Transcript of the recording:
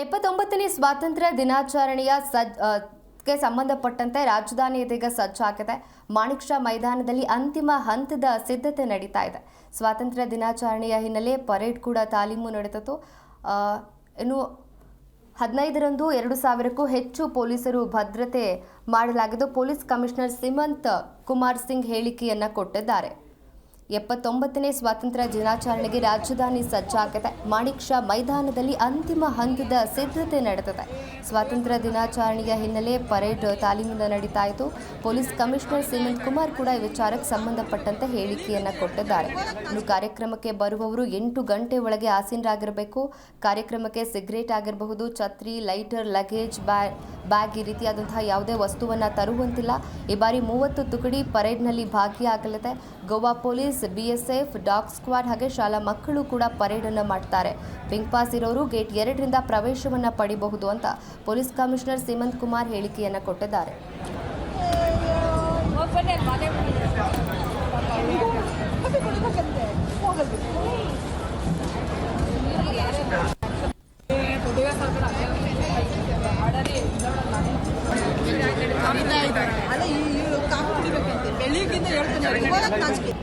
79ನೇ ಸ್ವಾತಂತ್ರ್ಯ ದಿನಾಚರಣೆಯ ಗೆ ಸಂಬಂಧಪಟ್ಟಂತೆ ರಾಜಧಾನಿ ಇದೀಗ ಸಜ್ಜಾಗಿದೆ. ಮಾಣಿಕ್ ಷಾ ಮೈದಾನದಲ್ಲಿ ಅಂತಿಮ ಹಂತದ ಸಿದ್ಧತೆ ನಡೀತಾ ಇದೆ. ಸ್ವಾತಂತ್ರ್ಯ ದಿನಾಚರಣೆಯ ಹಿನ್ನೆಲೆ ಪರೇಡ್ ಕೂಡ ತಾಲೀಮು ನಡೆದಿತ್ತು. ಇನ್ನು 15ರಂದು 2000ಕ್ಕೂ ಹೆಚ್ಚು ಪೊಲೀಸರು ಭದ್ರತೆ ಮಾಡಲಾಗಿದ್ದು, ಪೊಲೀಸ್ ಕಮಿಷನರ್ ಸಿಮಂತ್ ಕುಮಾರ್ ಸಿಂಗ್ ಹೇಳಿಕೆಯನ್ನ ಕೊಟ್ಟಿದ್ದಾರೆ. 79ನೇ ಸ್ವಾತಂತ್ರ್ಯ ದಿನಾಚರಣೆಗೆ ರಾಜಧಾನಿ ಸಜ್ಜಾಗಿದೆ. ಮಾಣಿಕ್ ಷಾ ಮೈದಾನದಲ್ಲಿ ಅಂತಿಮ ಹಂತದ ಸಿದ್ಧತೆ ನಡೆದಿದೆ. ಸ್ವಾತಂತ್ರ್ಯ ದಿನಾಚರಣೆಯ ಹಿನ್ನೆಲೆ ಪರೇಡ್ ತಾಲೀಮಿನ ನಡೀತಾ ಇತ್ತು. ಪೊಲೀಸ್ ಕಮಿಷನರ್ ಸಿಮಂತ್ ಕುಮಾರ್ ಕೂಡ ಈ ವಿಚಾರಕ್ಕೆ ಸಂಬಂಧಪಟ್ಟಂತೆ ಹೇಳಿಕೆಯನ್ನ ಕೊಟ್ಟಿದ್ದಾರೆ. ಇನ್ನು ಕಾರ್ಯಕ್ರಮಕ್ಕೆ ಬರುವವರು 8 ಗಂಟೆ ಒಳಗೆ ಆಸೀನರಾಗಿರಬೇಕು. ಕಾರ್ಯಕ್ರಮಕ್ಕೆ ಸಿಗರೇಟ್ ಆಗಿರಬಹುದು, ಛತ್ರಿ, ಲೈಟರ್, ಲಗೇಜ್ ಬ್ಯಾಗ್ ಈ ರೀತಿಯಾದಂತಹ ಯಾವುದೇ ವಸ್ತುವನ್ನ ತರುವಂತಿಲ್ಲ. ಈ ಬಾರಿ 30 ತುಕಡಿ ಪರೇಡ್ನಲ್ಲಿ ಭಾಗಿಯಾಗಲಿದೆ. Goa police, BSF, dog squad ಹಾಗೆ ಶಾಲಾ ಮಕ್ಕಳು ಕೂಡ ಪರೇಡ್ ಅನ್ನು ಮಾಡ್ತಾರೆ. ಪಿಂಕ್ ಪಾಸ್ ಇರೋರು ಗೇಟ್ 2ರಿಂದ ಪ್ರವೇಶವನ್ನ ಪಡಿಬಹುದು ಅಂತ ಪೊಲೀಸ್ ಕಮಿಷನರ್ ಸಿಮಂತ್ ಕುಮಾರ್ ಹೇಳಿಕೆಯನ್ನ ಕೊಟ್ಟಿದ್ದಾರೆ. ಬೆಳಿಗ್ಗಿಂದ ಹೇಳ್ತೀನಿ